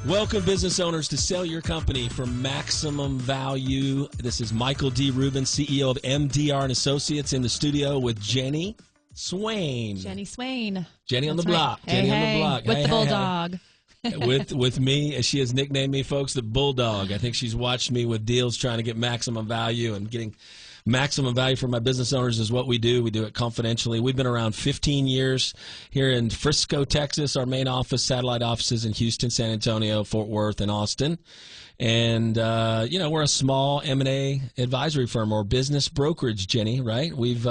Welcome, business owners, to Sell Your Company for Maximum Value. This is Michael D. Rubin, CEO of MDR Associates, in the studio with Jenny Swain. Jenny Swain. Jenny on the block. Hey, Jenny on the block. With the bulldog. With me, as she has nicknamed me, folks, the bulldog. I think she's watched me with deals trying to get maximum value, and getting maximum value for my business owners is what we do. We do it confidentially. We've been around 15 years here in Frisco, Texas. Our main office, satellite offices in Houston, San Antonio, Fort Worth, and Austin. And, we're a small M&A advisory firm, or business brokerage, Jenny, right? We've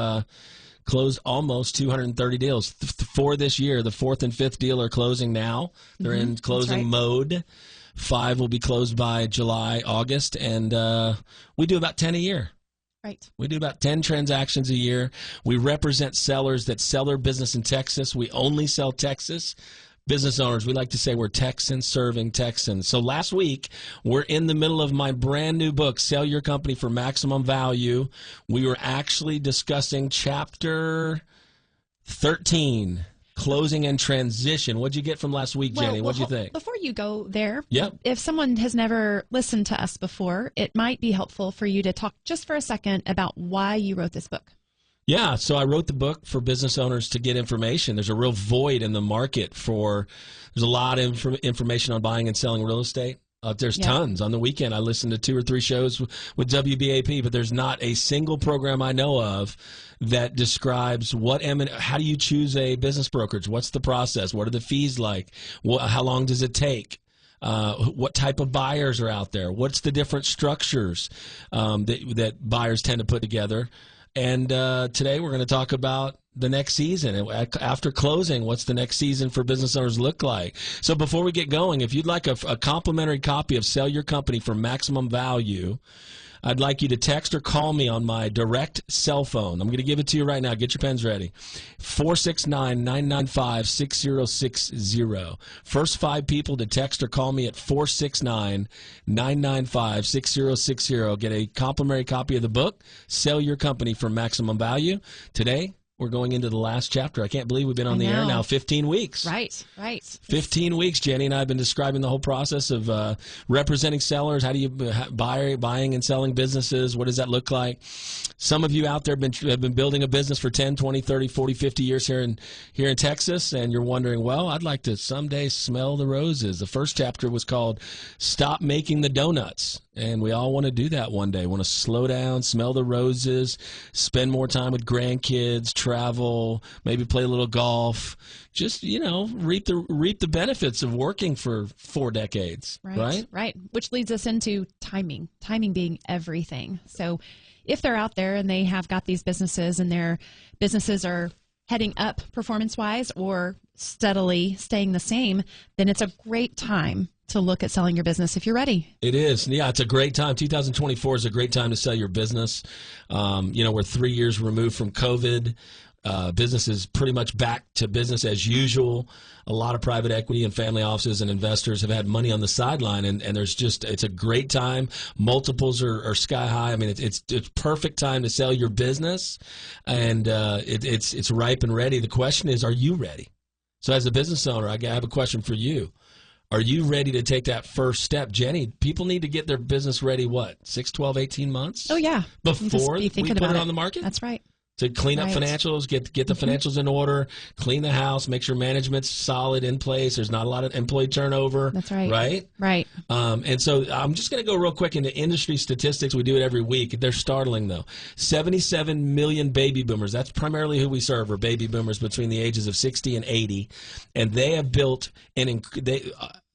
closed almost 230 deals for this year. The fourth and fifth deal are closing now. They're in closing mode. 5 will be closed by July, August, and we do about 10 a year. Right. We do about 10 transactions a year. We represent sellers that sell their business in Texas. We only sell Texas. Business owners, we like to say we're Texans serving Texans. So last week, we're in the middle of my brand new book, Sell Your Company for Maximum Value. We were actually discussing chapter 13, Closing and Transition. What'd you get from last week, Jenny? What'd you think? Before you go there, Yep. If someone has never listened to us before, it might be helpful for you to talk just for a second about why you wrote this book. Yeah, so I wrote the book for business owners to get information. There's a real void in the market there's a lot of information on buying and selling real estate. There's tons. On the weekend, I listened to 2 or 3 shows with WBAP, but there's not a single program I know of that describes how do you choose a business brokerage? What's the process? What are the fees like? How long does it take? What type of buyers are out there? What's the different structures that buyers tend to put together? And today we're going to talk about the next season. After closing, what's the next season for business owners look like? So before we get going, if you'd like a complimentary copy of Sell Your Company for Maximum Value, I'd like you to text or call me on my direct cell phone. I'm going to give it to you right now. Get your pens ready. 469-995-6060. First 5 people to text or call me at 469-995-6060. Get a complimentary copy of the book, Sell Your Company for Maximum Value. Today, we're going into the last chapter. I can't believe we've been on the air now 15 weeks. Right. 15 weeks. Jenny and I have been describing the whole process of representing sellers. How do you buying and selling businesses? What does that look like? Some of you out there have been building a business for 10, 20, 30, 40, 50 years here in Texas, and you're wondering, well, I'd like to someday smell the roses. The first chapter was called Stop Making the Donuts. And we all want to do that one day. Want to slow down, smell the roses, spend more time with grandkids, travel, maybe play a little golf. Just, reap the benefits of working for 4 decades. Right. Which leads us into timing being everything. So if they're out there and they have got these businesses and their businesses are heading up performance-wise or steadily staying the same, then it's a great time to look at selling your business if you're ready. It is. Yeah, it's a great time. 2024 is a great time to sell your business. We're 3 years removed from COVID. Business is pretty much back to business as usual. A lot of private equity and family offices and investors have had money on the sideline, and it's a great time. Multiples are sky high. I mean, it's perfect time to sell your business, and it's ripe and ready. The question is, are you ready? So as a business owner, I have a question for you. Are you ready to take that first step? Jenny, people need to get their business ready, 6, 12, 18 months? Oh, yeah. Before we put it on the market? That's right. To clean up financials, get the financials in order, clean the house, make sure management's solid in place. There's not a lot of employee turnover. That's right. Right? And so I'm just going to go real quick into industry statistics. We do it every week. They're startling, though. 77 million baby boomers. That's primarily who we serve, are baby boomers between the ages of 60 and 80. And they have built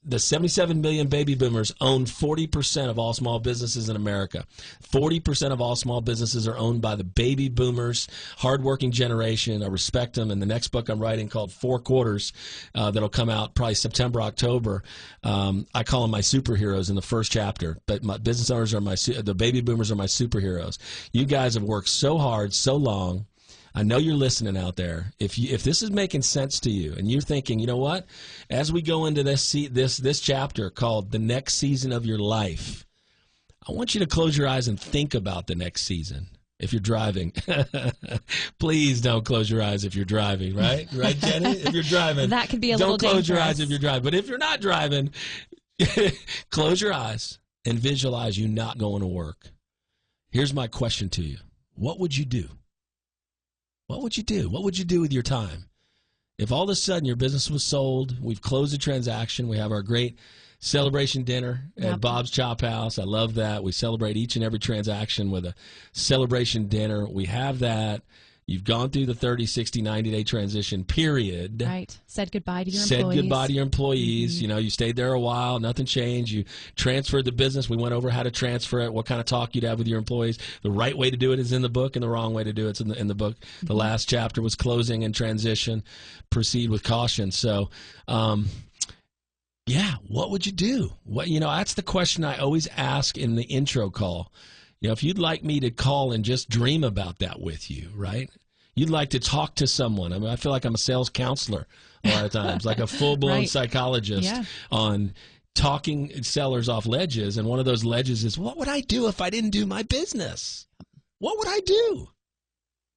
the 77 million baby boomers own 40% of all small businesses in America. 40% of all small businesses are owned by the baby boomers, hardworking generation. I respect them. And the next book I'm writing, called 4 Quarters, that'll come out probably September, October. I call them my superheroes in the first chapter. But my business owners the baby boomers are my superheroes. You guys have worked so hard, so long. I know you're listening out there. If this is making sense to you and you're thinking, you know what, as we go into this chapter called The Next Season of Your Life, I want you to close your eyes and think about the next season. If you're driving, please don't close your eyes if you're driving, right? Right, Jenny? If you're driving, that could be a little dangerous. Don't close your eyes if you're driving. But if you're not driving, Close your eyes and visualize you not going to work. Here's my question to you. What would you do? What would you do? What would you do with your time? If all of a sudden your business was sold, we've closed the transaction, we have our great celebration dinner at Bob's Chop House. I love that. We celebrate each and every transaction with a celebration dinner. We have that. You've gone through the 30, 60, 90-day transition period. Right. Said goodbye to your employees. Said goodbye to your employees. Mm-hmm. You know, you stayed there a while. Nothing changed. You transferred the business. We went over how to transfer it, what kind of talk you'd have with your employees. The right way to do it is in the book, and the wrong way to do it is in the book. Mm-hmm. The last chapter was closing and transition. Proceed with caution. So, yeah, what would you do? That's the question I always ask in the intro call. If you'd like me to call and just dream about that with you, right? You'd like to talk to someone. I feel like I'm a sales counselor a lot of times, like a full-blown psychologist on talking sellers off ledges. And one of those ledges is, what would I do if I didn't do my business? What would I do?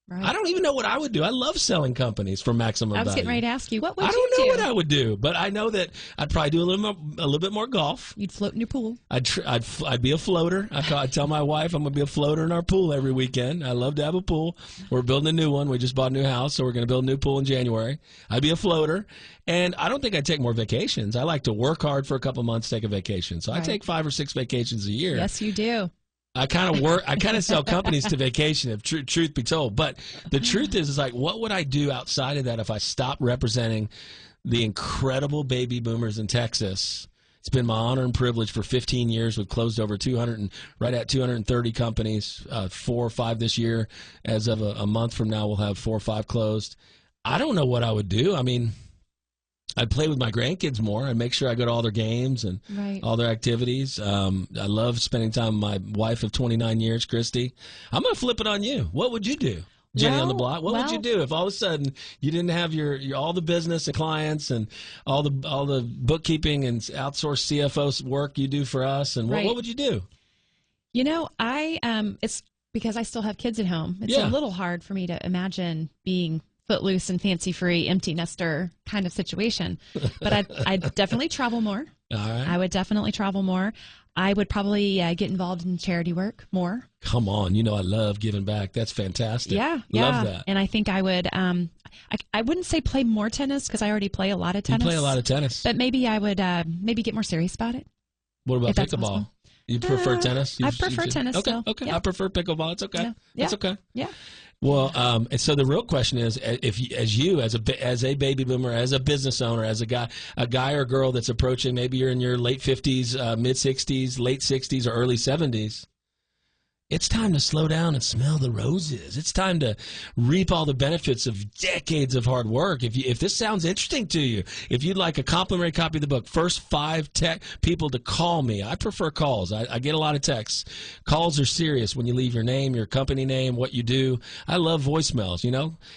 Right. I don't even know what I would do. I love selling companies for maximum value. I was getting ready to ask you, what would you do? I don't know what I would do, but I know that I'd probably do a little bit more golf. You'd float in your pool. I'd be a floater. I'd tell my wife I'm going to be a floater in our pool every weekend. I love to have a pool. We're building a new one. We just bought a new house, so we're going to build a new pool in January. I'd be a floater, and I don't think I'd take more vacations. I like to work hard for a couple months, take a vacation. So I take 5 or 6 vacations a year. Yes, you do. I kind of sell companies to vacation, if truth be told. But the truth is like, what would I do outside of that if I stopped representing the incredible baby boomers in Texas? It's been my honor and privilege for 15 years. We've closed over 230 companies, 4 or 5 this year. As of a month from now, we'll have 4 or 5 closed. I don't know what I would do. I mean, I'd play with my grandkids more. I'd make sure I go to all their games and all their activities. I love spending time with my wife of 29 years, Christy. I'm going to flip it on you. What would you do, Jenny on the block? What would you do if all of a sudden you didn't have your all the business and clients and all the bookkeeping and outsourced CFO work you do for us? And what would you do? It's because I still have kids at home. It's a little hard for me to imagine being footloose and fancy-free, empty nester kind of situation. But I'd definitely travel more. All right. I would definitely travel more. I would probably get involved in charity work more. Come on. I love giving back. That's fantastic. Yeah. Love that. And I think I would, I wouldn't say play more tennis because I already play a lot of tennis. You play a lot of tennis. But maybe I would maybe get more serious about it. What about pickleball? You prefer tennis? I prefer tennis still. Okay. Yeah. I prefer pickleball. It's okay. Yeah. It's okay. Yeah. Well, and so the real question is, as a baby boomer, as a business owner, as a guy or girl that's approaching, maybe you're in your late 50s, mid 60s, late 60s, or early 70s. It's time to slow down and smell the roses. It's time to reap all the benefits of decades of hard work. If this sounds interesting to you, if you'd like a complimentary copy of the book, first 5 people to call me. I prefer calls. I get a lot of texts. Calls are serious when you leave your name, your company name, what you do. I love voicemails,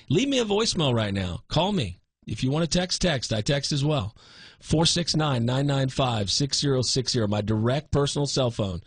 Leave me a voicemail right now. Call me. If you want to text. I text as well. 469-995-6060, my direct personal cell phone.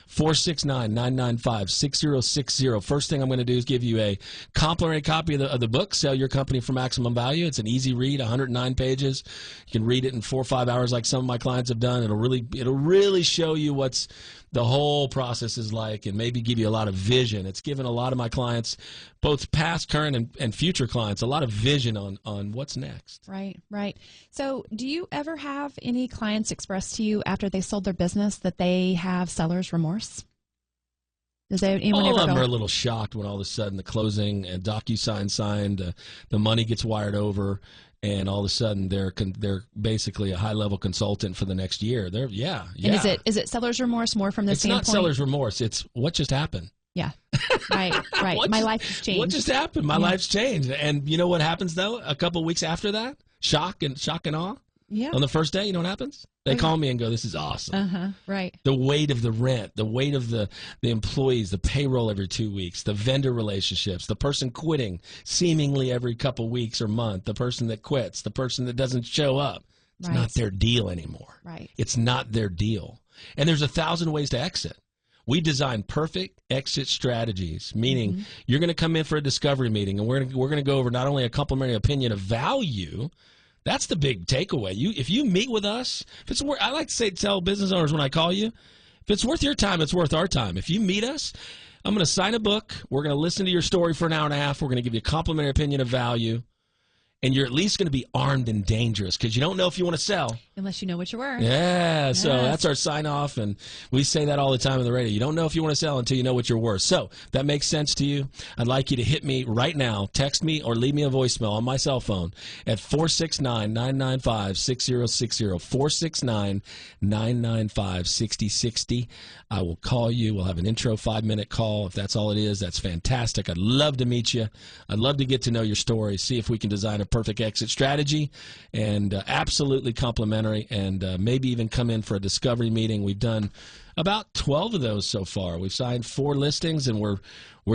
469-995-6060. First thing I'm going to do is give you a complimentary copy of the book, Sell Your Company for Maximum Value. It's an easy read, 109 pages. You can read it in 4 or 5 hours like some of my clients have done. It'll really show you what's the whole process is like and maybe give you a lot of vision. It's given a lot of my clients, both past, current, and future clients, a lot of vision on what's next. Right. So do you ever have any clients express to you after they sold their business that they have seller's remorse? Does anyone all ever of them are a little shocked when all of a sudden the closing and DocuSign signed, the money gets wired over, and all of a sudden they're basically a high-level consultant for the next year. And is it seller's remorse more from the standpoint? It's not seller's remorse. It's what just happened. Yeah. Right. My life has changed. What just happened? My life's changed. And you know what happens, though? A couple of weeks after that? Shock and awe. Yeah. On the first day, you know what happens? They call me and go, this is awesome. Right. The weight of the rent, the weight of the employees, the payroll every 2 weeks, the vendor relationships, the person quitting seemingly every couple weeks or month, the person that quits, the person that doesn't show up. It's not their deal anymore. Right. It's not their deal. And there's 1,000 ways to exit. We design perfect exit strategies, meaning you're going to come in for a discovery meeting, and we're going to go over not only a complimentary opinion of value That's the big takeaway. If you meet with us, if it's worth, I like to tell business owners when I call you, if it's worth your time, it's worth our time. If you meet us, I'm going to sign a book. We're going to listen to your story for an hour and a half. We're going to give you a complimentary opinion of value. And you're at least going to be armed and dangerous because you don't know if you want to sell. Unless you know what you're worth. Yeah, so that's our sign-off, and we say that all the time on the radio. You don't know if you want to sell until you know what you're worth. So if that makes sense to you, I'd like you to hit me right now. Text me or leave me a voicemail on my cell phone at 469-995-6060, 469-995-6060. I will call you. We'll have an intro 5-minute call. If that's all it is, that's fantastic. I'd love to meet you. I'd love to get to know your story, see if we can design a perfect exit strategy, and absolutely complimentary, and maybe even come in for a discovery meeting. We've done about 12 of those so far. We've signed 4 listings, and we're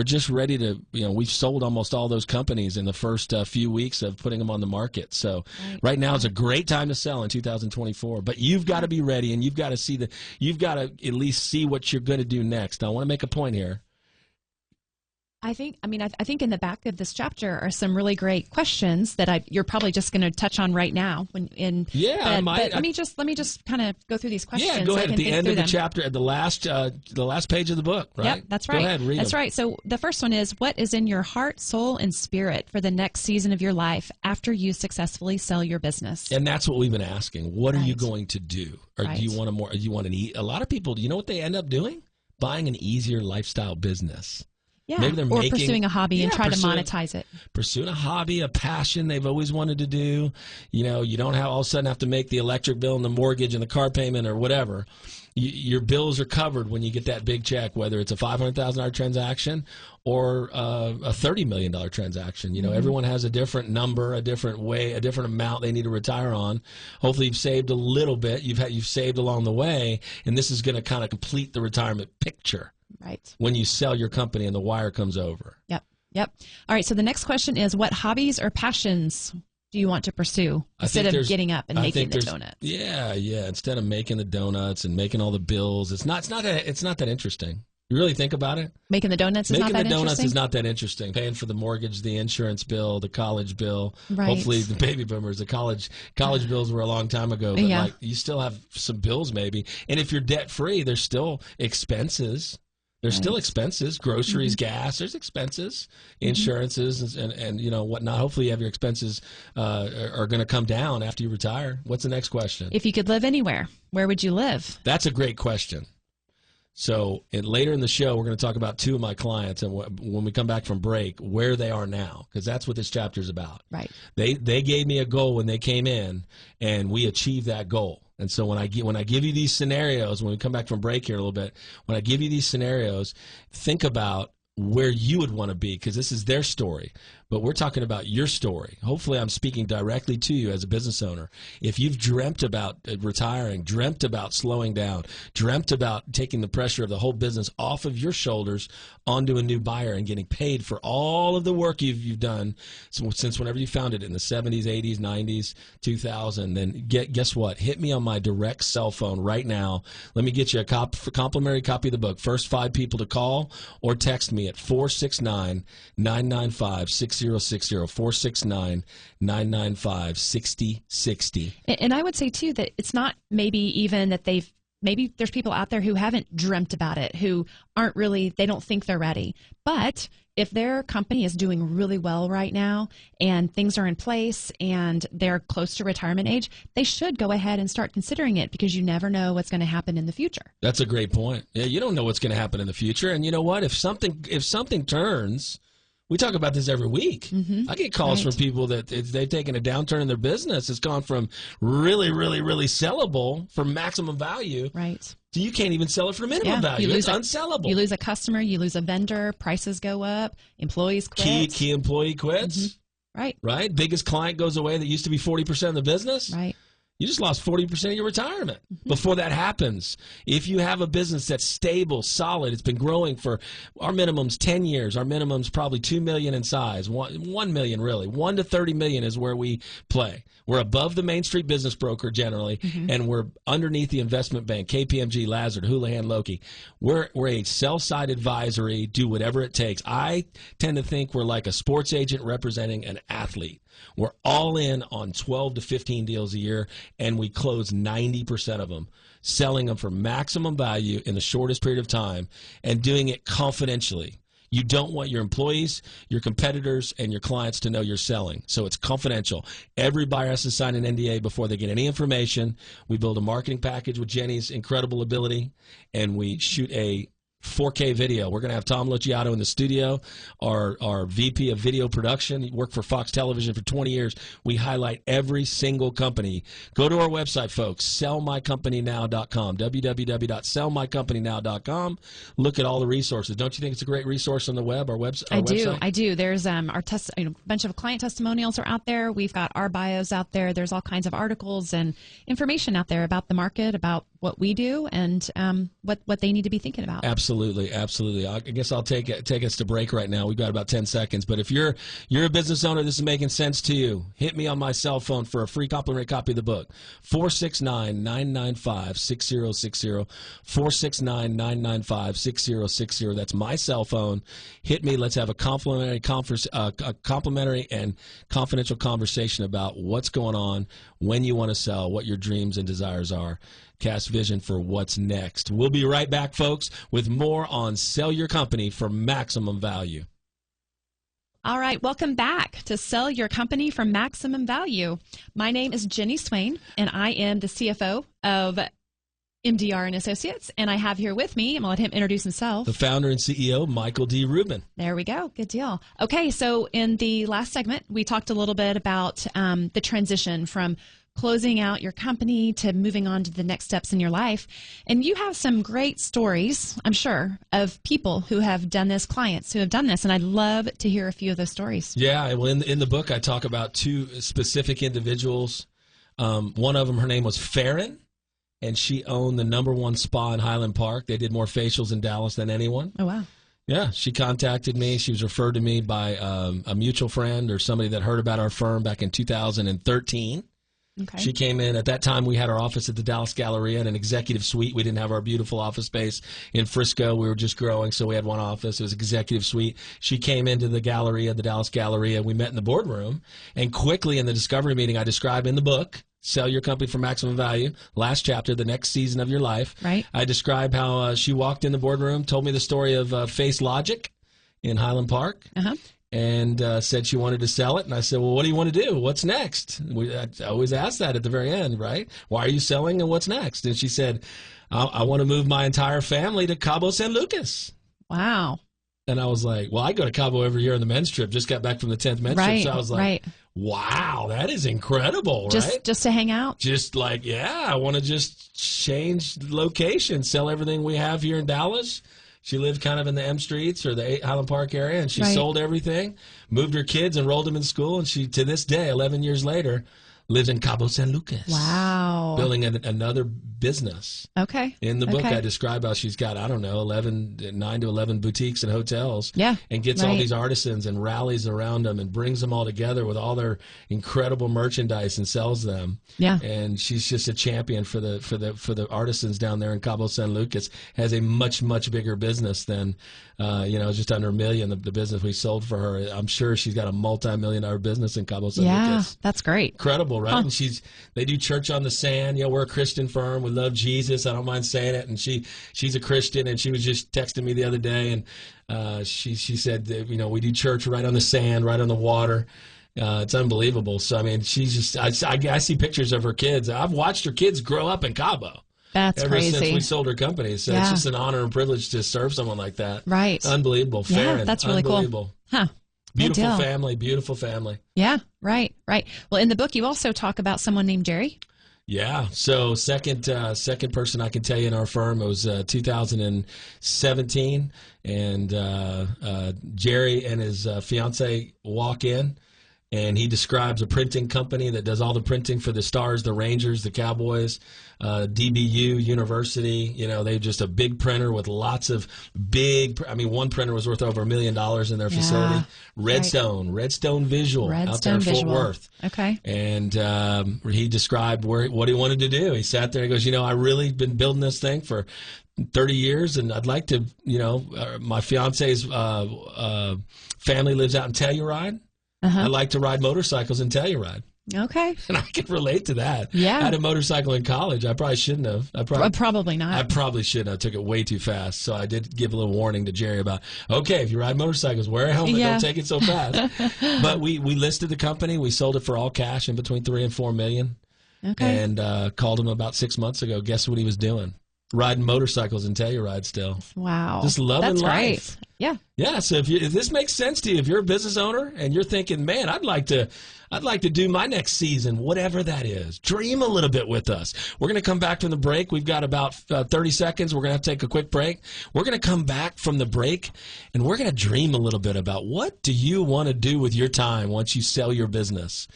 just ready to, we've sold almost all those companies in the first few weeks of putting them on the market. So right now is a great time to sell in 2024, but you've got to be ready, and you've got to you've got to at least see what you're going to do next. Now, I want to make a point here. I think in the back of this chapter are some really great questions that you're probably just going to touch on right now. But let me just kind of go through these questions. Yeah, go ahead. At the end of the chapter, at the last page of the book, right? Yep, that's right. Go ahead, read them. That's right. So the first one is, what is in your heart, soul, and spirit for the next season of your life after you successfully sell your business? And that's what we've been asking. What are you going to do? Or do you want a lot of people, do you know what they end up doing? Buying an easier lifestyle business. Yeah, maybe they're pursuing a hobby and try to monetize it. Pursuing a hobby, a passion they've always wanted to do. You don't all of a sudden have to make the electric bill and the mortgage and the car payment or whatever. Your bills are covered when you get that big check, whether it's a $500,000 transaction or a $30 million transaction. Everyone has a different number, a different way, a different amount they need to retire on. Hopefully you've saved a little bit. You've saved along the way, and this is going to kind of complete the retirement picture. Right. When you sell your company and the wire comes over. Yep. All right, so the next question is, what hobbies or passions do you want to pursue instead of getting up and making the donuts? Yeah. Instead of making the donuts and making all the bills, it's not that interesting. You really think about it? Making the donuts is not that interesting? Making the donuts is not that interesting. Paying for the mortgage, the insurance bill, the college bill. Right. Hopefully the baby boomers, the college bills were a long time ago. But you still have some bills maybe. And if you're debt-free, there's still expenses. There's still expenses, groceries, gas. There's expenses, insurances, and whatnot. Hopefully, you have your expenses are going to come down after you retire. What's the next question? If you could live anywhere, where would you live? That's a great question. So later in the show, we're going to talk about 2 of my clients, and when we come back from break, where they are now, because that's what this chapter is about. Right. They gave me a goal when they came in, and we achieved that goal. And so when I give you these scenarios, when we come back from break here in a little bit, when I give you these scenarios, think about where you would want to be, because this is their story. But we're talking about your story. Hopefully I'm speaking directly to you as a business owner. If you've dreamt about retiring, dreamt about slowing down, dreamt about taking the pressure of the whole business off of your shoulders onto a new buyer and getting paid for all of the work you've done since whenever you founded it in the 70s, 80s, 90s, 2000, then guess what? Hit me on my direct cell phone right now. Let me get you a complimentary copy of the book. First 5 people to call or text me at 469-995-6060, 469-995-6060. And I would say, too, that it's not maybe even that maybe there's people out there who haven't dreamt about it, who they don't think they're ready. But if their company is doing really well right now and things are in place and they're close to retirement age, they should go ahead and start considering it, because you never know what's going to happen in the future. That's a great point. Yeah, you don't know what's going to happen in the future. And you know what? If something turns, we talk about this every week. I get calls from people that they've taken a downturn in their business. It's gone from really, really, really sellable for maximum value. Right. So you can't even sell it for minimum value. It's unsellable. You lose a customer, you lose a vendor, prices go up, employees quit. Key employee quits. Right. Biggest client goes away that used to be 40% of the business. Right. You just lost 40% of your retirement. Before that happens, if you have a business that's stable, solid, it's been growing for, our minimum's 10 years. Our minimum's probably $2 million in size, $1 million really. $1 to $30 million is where we play. We're above the Main Street business broker generally, and we're underneath the investment bank, KPMG, Lazard, Houlihan, Lokey. We're a sell-side advisory, do whatever it takes. I tend to think we're like a sports agent representing an athlete. We're all in on 12 to 15 deals a year, and we close 90% of them, selling them for maximum value in the shortest period of time and doing it confidentially. You don't want your employees, your competitors, and your clients to know you're selling. So it's confidential. Every buyer has to sign an NDA before they get any information. We build a marketing package with Jenny's incredible ability, and we shoot a 4K video. We're going to have Tom Luciato in the studio, our VP of video production. He worked for Fox Television for 20 years. We highlight every single company. Go to our website, folks, sellmycompanynow.com, www.sellmycompanynow.com. Look at all the resources. Don't you think it's a great resource on the web, our website? I do. There's our bunch of client testimonials are out there. We've got our bios out there. There's all kinds of articles and information out there about the market, about what we do, and what they need to be thinking about. Absolutely. I guess I'll take us to break right now. We've got about 10 seconds. But if you're a business owner, this is making sense to you, hit me on my cell phone for a free complimentary copy of the book, 469-995-6060, 469-995-6060. That's my cell phone. Hit me. Let's have a complimentary and confidential conversation about what's going on, when you want to sell, what your dreams and desires are. Cast vision for what's next. We'll be right back, folks, with more on Sell Your Company for Maximum Value. All right, welcome back to Sell Your Company for Maximum Value. My name is Jenny Swain, and I am the CFO of MDR Associates, and I have here with me, I'm going to let him introduce himself, the founder and CEO, Michael D. Rubin. There we go. Good deal. Okay, so in the last segment, we talked a little bit about the transition from closing out your company to moving on to the next steps in your life. And you have some great stories, I'm sure, of people who have done this, clients who have done this. And I'd love to hear a few of those stories. Yeah, well, in the book, I talk about two specific individuals. One of them, her name was Farron, and she owned the #1 spa in Highland Park. They did more facials in Dallas than anyone. Oh, wow. Yeah, she contacted me. She was referred to me by a mutual friend or somebody that heard about our firm back in 2013. Okay. She came in. At that time, we had our office at the Dallas Galleria in an executive suite. We didn't have our beautiful office space in Frisco. We were just growing, so we had one office. It was executive suite. She came into the Galleria, the Dallas Galleria. We met in the boardroom, and quickly in the discovery meeting, I describe in the book, Sell Your Company for Maximum Value, last chapter, the next season of your life. Right. I describe how she walked in the boardroom, told me the story of Face Logic in Highland Park. Uh-huh. And said she wanted to sell it. And I said, well, what do you want to do? What's next? I always ask that at the very end, right? Why are you selling and what's next? And she said, I want to move my entire family to Cabo San Lucas. Wow. And I was like, well, I go to Cabo every year on the men's trip. Just got back from the 10th men's trip. So I was like, wow, that is incredible, right? Just to hang out? Just like, yeah, I want to just change location, sell everything we have here in Dallas. She lived kind of in the M Streets or the Highland Park area, and she sold everything, moved her kids, enrolled them in school, and she, to this day, 11 years later, lives in Cabo San Lucas. Wow. Building another business. Okay. In the book, I describe how she's got, 9 to 11 boutiques and hotels. Yeah. And gets all these artisans and rallies around them and brings them all together with all their incredible merchandise and sells them. Yeah. And she's just a champion for the artisans down there in Cabo San Lucas. Has a much bigger business than just under $1 million. The business we sold for her. I'm sure she's got a multi-million-dollar business in Cabo San Lucas. Yeah, that's great. Incredible, right? And they do church on the sand. We're a Christian firm. We love Jesus. I don't mind saying it. And she's a Christian, and she was just texting me the other day, and she said that, we do church right on the sand, right on the water. It's unbelievable. So I mean, she's just I see pictures of her kids. I've watched her kids grow up in Cabo. That's ever crazy. since we sold her company. So it's just an honor and privilege to serve someone like that. Right. Unbelievable. Yeah, Farron, that's really unbelievable. Cool. Huh. Beautiful family. Beautiful family. Yeah. Right. Well, in the book, you also talk about someone named Jerry. Yeah. So second person I can tell you in our firm, it was 2017, and Jerry and his fiance walk in, and he describes a printing company that does all the printing for the Stars, the Rangers, the Cowboys, DBU, University. They're just a big printer with lots of one printer was worth over $1 million in their facility. Redstone Visual out there in Fort Worth. Okay. And he described what he wanted to do. He sat there and he goes, I really been building this thing for 30 years, and I'd like to, my fiance's family lives out in Telluride. I like to ride motorcycles and Telluride. Okay. And I can relate to that. Yeah. I had a motorcycle in college. I probably shouldn't have. Probably not. I probably shouldn't have. I took it way too fast. So I did give a little warning to Jerry about, okay, if you ride motorcycles, wear a helmet. Don't take it so fast. But we listed the company. We sold it for all cash in between $3 and $4 million. Okay. And called him about 6 months ago. Guess what he was doing? Riding motorcycles and Telluride still. Wow. Just loving life. Great. Yeah. Yeah. So if this makes sense to you, if you're a business owner and you're thinking, man, I'd like to do my next season, whatever that is, dream a little bit with us. We're going to come back from the break. We've got about 30 seconds. We're going to have to take a quick break. We're going to come back from the break and we're going to dream a little bit about what do you want to do with your time once you sell your business.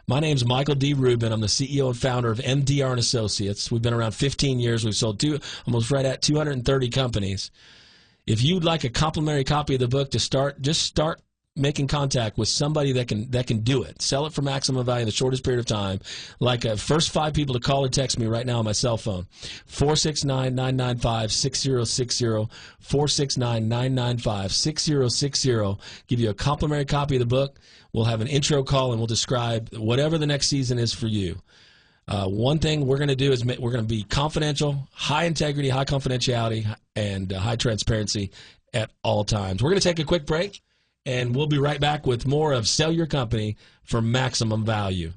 My name's Michael D. Rubin. I'm the CEO and founder of MDR Associates. We've been around 15 years. We've sold almost right at 230 companies. If you'd like a complimentary copy of the book to start making contact with somebody that can do it. Sell it for maximum value in the shortest period of time. Like first 5 people to call or text me right now on my cell phone. 469-995-6060. 469-995-6060. Give you a complimentary copy of the book. We'll have an intro call and we'll describe whatever the next season is for you. One thing we're going to do is we're going to be confidential, high integrity, high confidentiality, and high transparency at all times. We're going to take a quick break, and we'll be right back with more of Sell Your Company for Maximum Value.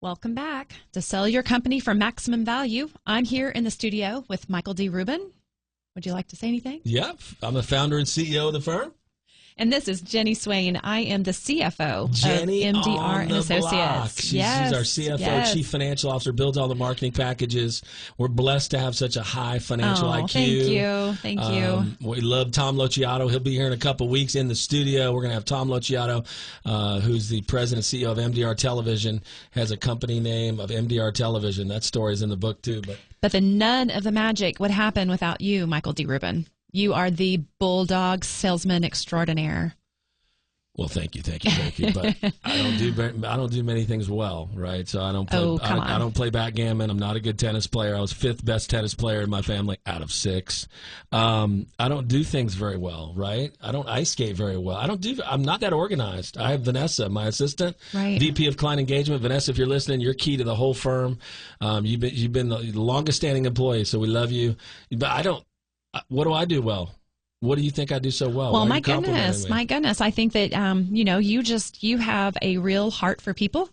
Welcome back to Sell Your Company for Maximum Value. I'm here in the studio with Michael D. Rubin. Would you like to say anything? Yep. I'm the founder and CEO of the firm. And this is Jenny Swain. I am the CFO Jenny of MDR on the Associates. Block. She's our CFO, Chief Financial Officer, builds all the marketing packages. We're blessed to have such a high financial IQ. Thank you. We love Tom Lociato. He'll be here in a couple weeks in the studio. We're going to have Tom Lociato, who's the president and CEO of MDR Television, has a company name of MDR Television. That story's in the book too. But none of the magic would happen without you, Michael D. Rubin. You are the bulldog salesman extraordinaire. Well, thank you. But I don't do many things well, right? So I don't play. I don't play backgammon. I'm not a good tennis player. I was 5th best tennis player in my family out of 6. I don't do things very well, right? I don't ice skate very well. I'm not that organized. I have Vanessa, my assistant, VP of Client Engagement. Vanessa, if you're listening, you're key to the whole firm. You've been the longest standing employee, so we love you. But I don't. What do I do well? What do you think I do so well? Well, my goodness. I think that, you have a real heart for people,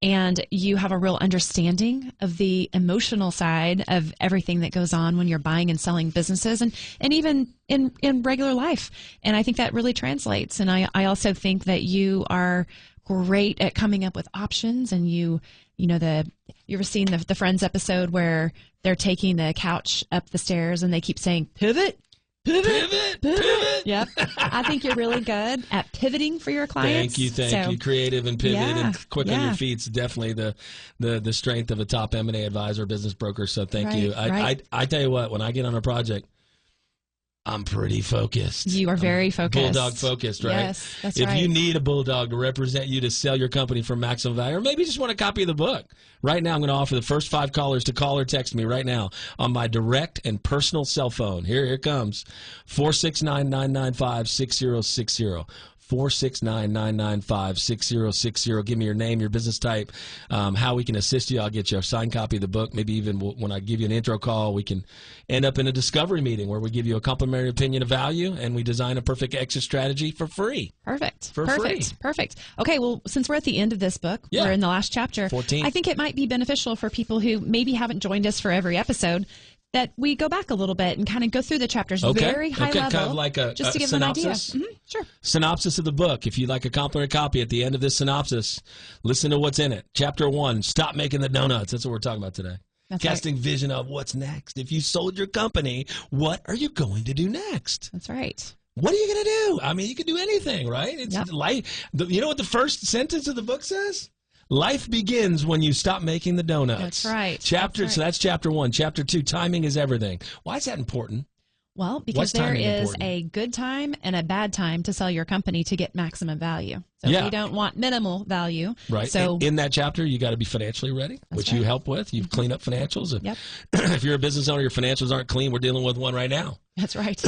and you have a real understanding of the emotional side of everything that goes on when you're buying and selling businesses, and even in regular life. And I think that really translates. And I also think that you are great at coming up with options, and you ever seen the Friends episode where they're taking the couch up the stairs and they keep saying, pivot? Yep. I think you're really good at pivoting for your clients. Thank you. Creative and pivot and quick on your feet is definitely the strength of a top M&A advisor, business broker. So thank you. I tell you what, when I get on a project, I'm pretty focused. You are very focused. Bulldog focused, right? Yes, that's right. If you need a bulldog to represent you to sell your company for maximum value, or maybe just want a copy of the book, right now I'm going to offer the first 5 callers to call or text me right now on my direct and personal cell phone. Here it comes. 469-995-6060. 469-995-6060. Give me your name, your business type, how we can assist you. I'll get you a signed copy of the book. Maybe even when I give you an intro call, we can end up in a discovery meeting where we give you a complimentary opinion of value and we design a perfect exit strategy for free. Perfect. Free. Perfect. Okay, well, since we're at the end of this book, we're in the last chapter. 14. I think it might be beneficial for people who maybe haven't joined us for every episode that we go back a little bit and kind of go through the chapters very high level, kind of like just to give them an idea. Sure. Synopsis of the book. If you'd like a complimentary copy at the end of this synopsis, listen to what's in it. Chapter 1, stop making the donuts. That's what we're talking about today. That's Casting vision of what's next. If you sold your company, what are you going to do next? That's right. What are you going to do? I mean, you can do anything, right? It's life. You know what the first sentence of the book says? Life begins when you stop making the donuts. That's right. So that's chapter 1. Chapter 2, timing is everything. Why is that important? Well, because there is a good time and a bad time to sell your company to get maximum value. So we don't want minimal value. Right. So in that chapter, you got to be financially ready, which you help with. You clean up financials. And Yep. if you're a business owner, your financials aren't clean. We're dealing with one right now. That's right.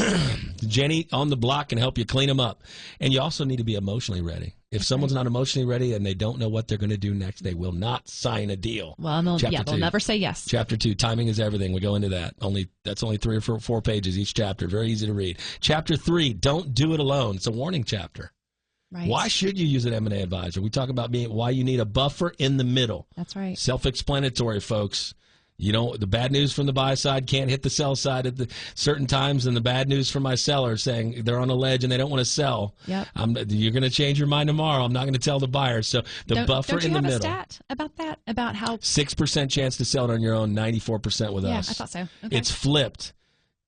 Jenny on the block can help you clean them up. And you also need to be emotionally ready. If someone's not emotionally ready and they don't know what they're going to do next, they will not sign a deal. Well, they'll never say yes. Chapter 2, timing is everything. We go into that. That's only 3 or 4 pages each chapter. Very easy to read. Chapter 3, don't do it alone. It's a warning chapter. Right. Why should you use an M&A advisor? We talk about why you need a buffer in the middle. That's right. Self-explanatory, folks. You know, the bad news from the buy side can't hit the sell side at the certain times, and the bad news from my seller saying they're on a ledge and they don't want to sell. Yep. You're going to change your mind tomorrow. I'm not going to tell the buyer. So buffer in the middle. Don't you have a stat about that? About how 6% chance to sell it on your own, 94% with us. Yeah, I thought so. Okay. It's flipped.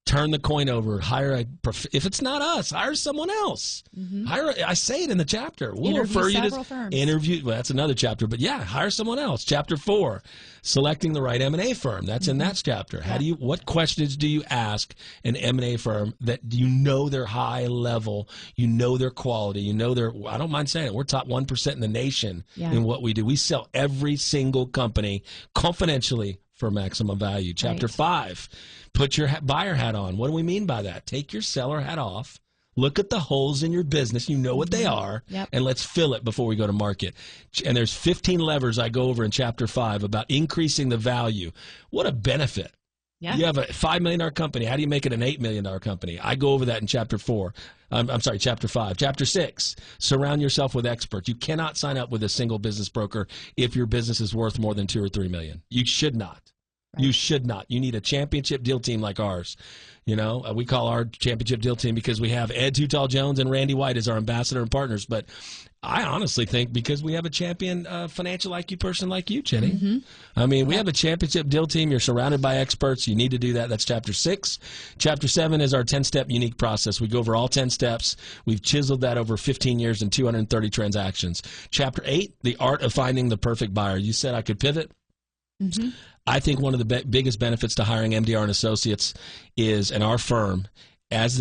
Turn the coin over. If it's not us, hire someone else. Mm-hmm. I say it in the chapter. We'll refer you to firms. Interview. Well, that's another chapter, but yeah, hire someone else. Chapter 4, selecting the right M&A firm. That's in that chapter. What questions do you ask an M&A firm that you know they're high level, you know their quality, you know their? I don't mind saying it. We're top 1% in the nation in what we do. We sell every single company confidentially for maximum value. Chapter 5. Put your buyer hat on. What do we mean by that? Take your seller hat off. Look at the holes in your business. You know what they are. Yep. And let's fill it before we go to market. And there's 15 levers I go over in Chapter 5 about increasing the value. What a benefit. Yeah. You have a $5 million company. How do you make it an $8 million company? I go over that in Chapter 4. Chapter 5. Chapter 6, surround yourself with experts. You cannot sign up with a single business broker if your business is worth more than $2 or $3 million. You should not. Right. You should not. You need a championship deal team like ours. You know, we call our championship deal team because we have Ed Too-Tall Jones and Randy White as our ambassador and partners. But I honestly think because we have a champion financial IQ person like you, Jenny. Mm-hmm. I mean, we have a championship deal team. You're surrounded by experts. You need to do that. That's Chapter 6. Chapter 7 is our 10-step unique process. We go over all 10 steps. We've chiseled that over 15 years and 230 transactions. Chapter 8, the art of finding the perfect buyer. You said I could pivot. Mm-hmm. I think one of the biggest benefits to hiring MDR and Associates is, and our firm, as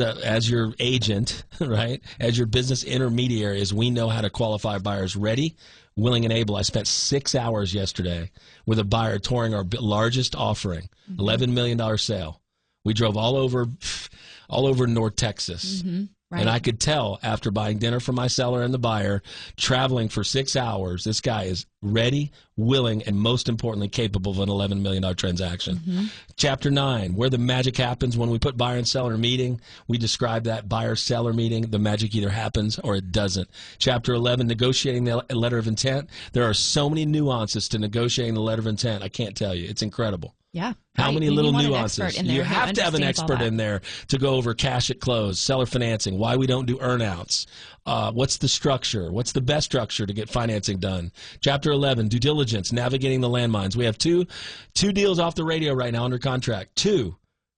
your agent, right, as your business intermediary, is we know how to qualify buyers ready, willing, and able. I spent 6 hours yesterday with a buyer touring our largest offering, $11 million sale. We drove all over North Texas. Mm-hmm. Right. And I could tell after buying dinner for my seller and the buyer, traveling for 6 hours, this guy is ready, willing, and most importantly, capable of an $11 million transaction. Mm-hmm. Chapter 9, where the magic happens when we put buyer and seller meeting. We describe that buyer-seller meeting. The magic either happens or it doesn't. Chapter 11, negotiating the letter of intent. There are so many nuances to negotiating the letter of intent. I can't tell you. It's incredible. Yeah. How many little nuances? You have to have an expert in there to go over cash at close, seller financing, why we don't do earnouts, what's the structure, what's the best structure to get financing done. Chapter 11, due diligence, navigating the landmines. We have two deals off the radio right now under contract. 2.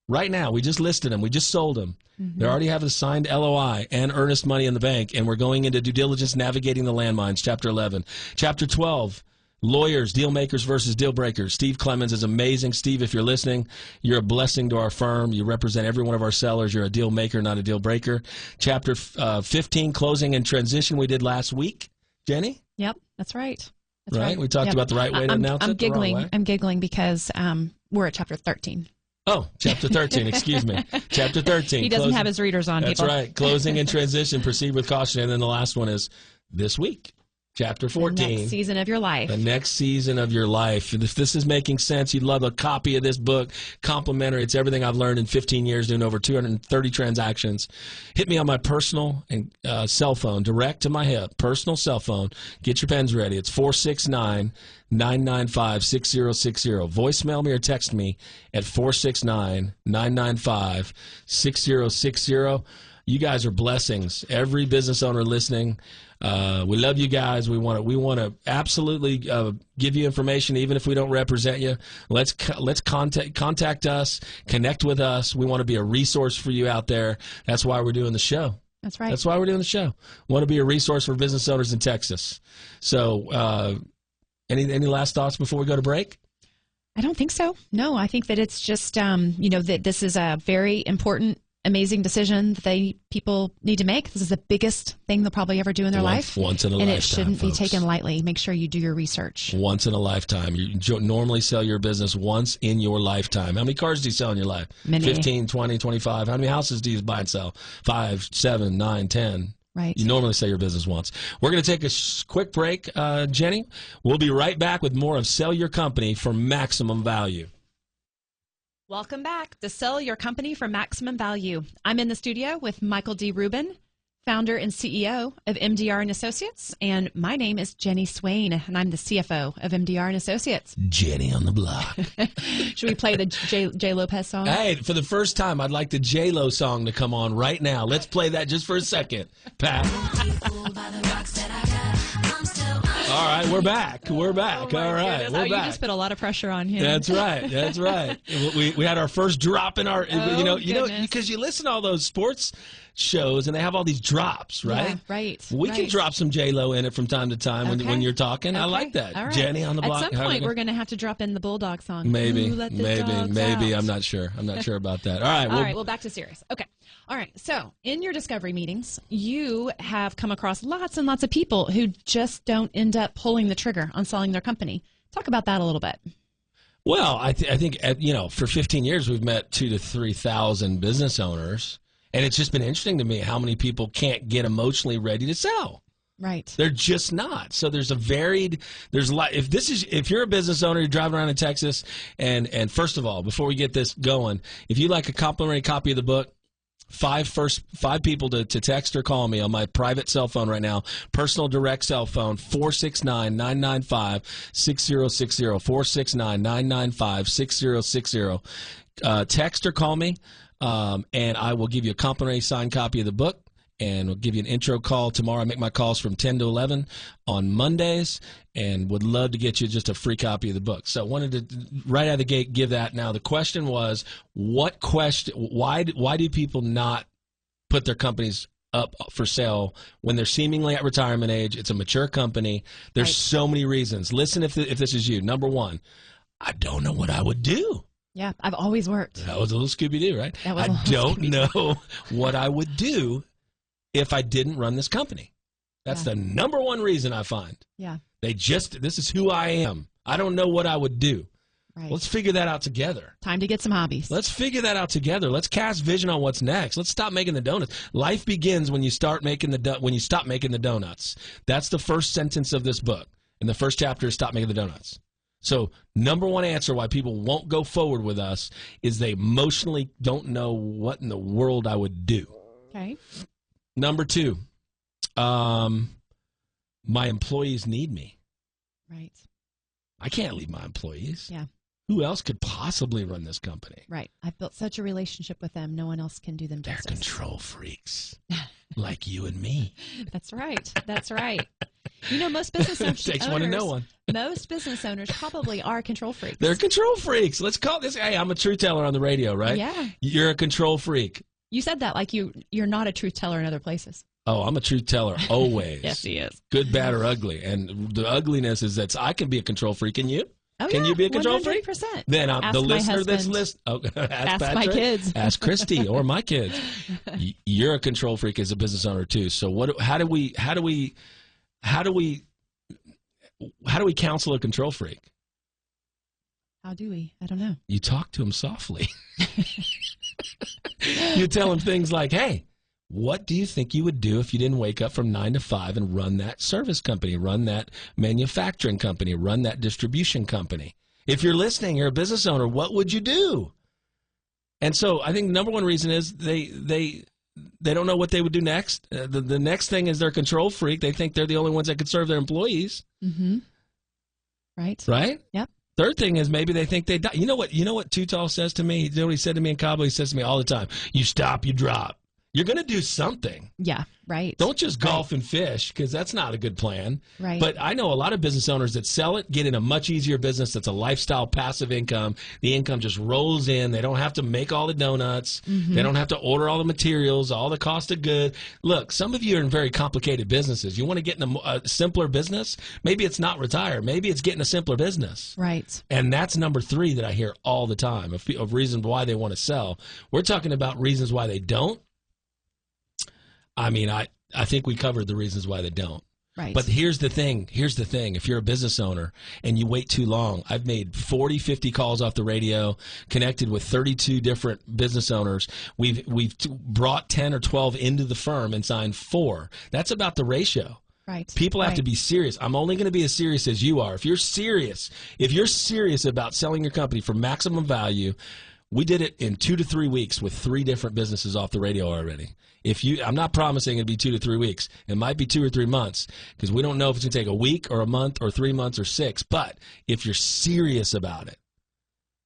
Right now. We just listed them. We just sold them. Mm-hmm. They already have a signed LOI and earnest money in the bank, and we're going into due diligence, navigating the landmines. Chapter 11. Chapter 12. Lawyers, deal makers versus deal breakers. Steve Clemens is amazing. Steve, if you're listening, you're a blessing to our firm. You represent every one of our sellers. You're a deal maker, not a deal breaker. Chapter 15, closing and transition, we did last week. Jenny? Yep, that's right. That's right. We talked about the right way to announce it. I'm giggling because we're at Chapter 13. Oh, Chapter 13, excuse me. Chapter 13. He doesn't have his readers on, That's people. right. Closing and transition, proceed with caution. And then the last one is this week. Chapter 14. The next season of your life. The next season of your life. If this is making sense, you'd love a copy of this book. Complimentary. It's everything I've learned in 15 years doing over 230 transactions. Hit me on my personal and cell phone, direct to my hip, personal cell phone. Get your pens ready. It's 469-995-6060. Voicemail me or text me at 469-995-6060. You guys are blessings. Every business owner listening, we love you guys. We want to absolutely give you information, even if we don't represent you. Let's contact us, connect with us. We want to be a resource for you out there. That's why we're doing the show. That's right. That's why we're doing the show. We want to be a resource for business owners in Texas. So, any last thoughts before we go to break? I don't think so. No, I think that it's just that this is a very important amazing decision that people need to make. This is the biggest thing they'll probably ever do in their life. Once in a lifetime, and it shouldn't folks. be taken lightly. Make sure you do your research. Once in a lifetime. You normally sell your business once in your lifetime. How many cars do you sell in your life? Many. 15, 20, 25. How many houses do you buy and sell? 5, 7, 9, 10. Right. You normally sell your business once. We're going to take a quick break, Jenny. We'll be right back with more of Sell Your Company for Maximum Value. Welcome back to Sell Your Company for Maximum Value. I'm in the studio with Michael D. Rubin, founder and CEO of MDR Associates, and my name is Jenny Swain, and I'm the CFO of MDR Associates. Jenny on the block. Should we play the J. Lopez song? Hey, for the first time, I'd like the J-Lo song to come on right now. Let's play that just for a second, Pat. All right, we're back. We're back. All right, we're back. You just put a lot of pressure on him. That's right. That's right. We had our first drop in our, because you listen to all those sports shows and they have all these drops, right? Yeah, right. We can drop some J-Lo in it from time to time when you're talking. Okay. I like that. All right. Jenny on the block. At some point, we're going to have to drop in the Bulldog song. Maybe. Ooh, maybe. I'm not sure. I'm not sure about that. All right. All right. Well, back to serious. Okay. All right. So in your discovery meetings, you have come across lots and lots of people who just don't end up pulling the trigger on selling their company. Talk about that a little bit. Well, I think, for 15 years, we've met 2,000 to 3,000 business owners. And it's just been interesting to me how many people can't get emotionally ready to sell. Right. They're just not. So there's if you're a business owner, you're driving around in Texas, and first of all, before we get this going, if you'd like a complimentary copy of the book, five people to text or call me on my private cell phone right now, personal direct cell phone, 469-995-6060, 469-995-6060. Text or call me. And I will give you a complimentary signed copy of the book, and we'll give you an intro call tomorrow. I make my calls from 10 to 11 on Mondays, and would love to get you just a free copy of the book. So I wanted to, right out of the gate, give that. Now, the question was, why do people not put their companies up for sale when they're seemingly at retirement age? It's a mature company. There's so many reasons. Listen, if this is you. Number one, I don't know what I would do. Yeah, I've always worked. That was a little Scooby-Doo, right? I don't know what I would do if I didn't run this company. That's the number one reason I find. Yeah. This is who I am. I don't know what I would do. Right. Let's figure that out together. Time to get some hobbies. Let's figure that out together. Let's cast vision on what's next. Let's stop making the donuts. Life begins when you stop making the donuts. That's the first sentence of this book. And the first chapter is stop making the donuts. So number one answer why people won't go forward with us is they emotionally don't know what in the world I would do. Okay. Number two, my employees need me. Right. I can't leave my employees. Yeah. Who else could possibly run this company? Right. I've built such a relationship with them. No one else can do them justice. They're control freaks like you and me. That's right. That's right. Most business owners. Takes one to know one. Most business owners probably are control freaks. They're control freaks. Let's call this. Hey, I'm a truth teller on the radio, right? Yeah. You're a control freak. You said that like you're not a truth teller in other places. Oh, I'm a truth teller always. Yes, he is. Good, bad, or ugly. And the ugliness is that I can be a control freak. Can you? Oh, can you be a control 100%. freak? Then ask the my listener husband. that's listening. Oh, ask Patrick, my kids. Ask Christy or my kids. You're a control freak as a business owner too. So how do we counsel a control freak? How do we? I don't know. You talk to him softly. You tell him things like, hey, what do you think you would do if you didn't wake up from 9 to 5 and run that service company, run that manufacturing company, run that distribution company? If you're listening, you're a business owner, what would you do? And so I think the number one reason is they don't know what they would do next. The next thing is they're a control freak. They think they're the only ones that could serve their employees. Mm-hmm. Right. Right? Yep. Third thing is maybe they think they die. You know what Tutal says to me? You know what he said to me in Cabo? He says to me all the time, you stop, you drop. You're going to do something. Yeah, right. Don't just golf and fish, because that's not a good plan. Right. But I know a lot of business owners that sell it, get in a much easier business that's a lifestyle passive income. The income just rolls in. They don't have to make all the donuts. They don't have to order all the materials, all the cost of goods. Look, some of you are in very complicated businesses. You want to get in a simpler business? Maybe it's not retire. Maybe it's getting a simpler business. Right. And that's number 3 that I hear all the time of reasons why they want to sell. We're talking about reasons why they don't. I mean, I think we covered the reasons why they don't. Right. But here's the thing. If you're a business owner and you wait too long, I've made 40, 50 calls off the radio, connected with 32 different business owners. We've brought 10 or 12 into the firm and signed 4. That's about the ratio. Right. People have to be serious. I'm only going to be as serious as you are. If you're serious about selling your company for maximum value, we did it in 2 to 3 weeks with 3 different businesses off the radio already. I'm not promising it'll be 2 to 3 weeks. It might be 2 or 3 months, because we don't know if it's going to take a week or a month or 3 months or 6. But if you're serious about it,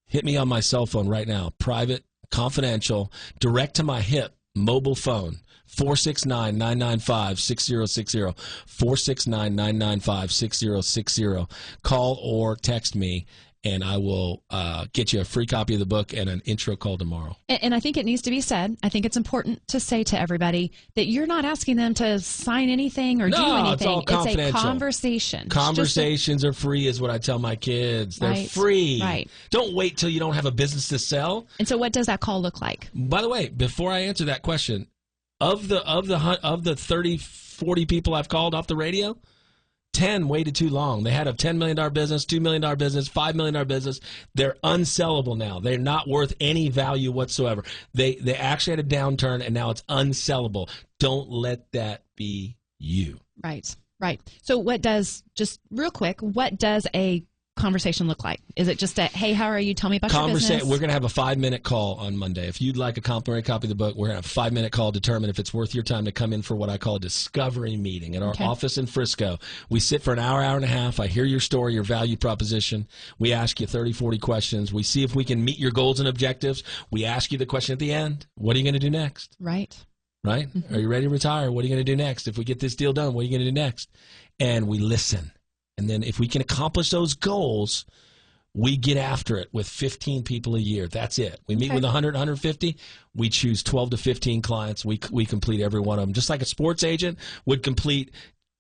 hit me on my cell phone right now. Private, confidential, direct to my hip mobile phone. 469-995-6060. 469-995-6060. Call or text me, and I will get you a free copy of the book and an intro call tomorrow. And I think it needs to be said, I think it's important to say to everybody that you're not asking them to sign anything or do anything. No, it's all confidential. It's a conversation. Conversations are free is what I tell my kids. They're free. Right. Don't wait till you don't have a business to sell. And so what does that call look like? By the way, before I answer that question, of the 30, 40 people I've called off the radio, 10 waited too long. They had a $10 million business, $2 million business, $5 million business. They're unsellable now. They're not worth any value whatsoever. They actually had a downturn, and now it's unsellable. Don't let that be you. Right. So just real quick, what does a conversation look like? Is it just a, hey, how are you? Tell me about your business? We're going to have a 5-minute call on Monday. If you'd like a complimentary copy of the book, we're going to have a 5-minute call to determine if it's worth your time to come in for what I call a discovery meeting at our office in Frisco. We sit for an hour, hour and a half. I hear your story, your value proposition. We ask you 30, 40 questions. We see if we can meet your goals and objectives. We ask you the question at the end, what are you going to do next? Right? Mm-hmm. Are you ready to retire? What are you going to do next? If we get this deal done, what are you going to do next? And we listen. And then if we can accomplish those goals, we get after it with 15 people a year. That's it. We meet with 100, 150. We choose 12 to 15 clients. We complete every one of them. Just like a sports agent would complete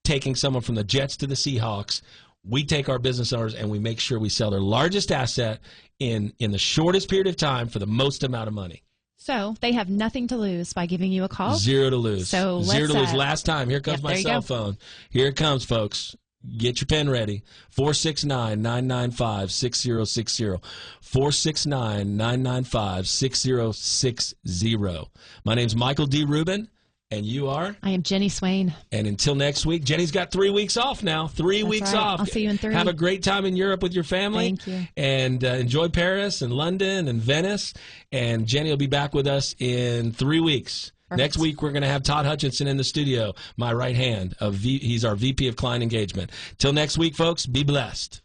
taking someone from the Jets to the Seahawks, we take our business owners and we make sure we sell their largest asset in the shortest period of time for the most amount of money. So they have nothing to lose by giving you a call? 0 to lose. So Zero to lose. Last time. Here comes my cell phone. Here it comes, folks. Get your pen ready. 469-995-6060. 469-995-6060. My name's Michael D. Rubin, and you are? I am Jenny Swain. And until next week, Jenny's got 3 weeks off now. 3 weeks off. I'll see you in 3. Have a great time in Europe with your family. Thank you. And enjoy Paris and London and Venice. And Jenny will be back with us in 3 weeks. Perfect. Next week, we're going to have Todd Hutchinson in the studio, my right hand. He's our VP of Client Engagement. Till next week, folks, be blessed.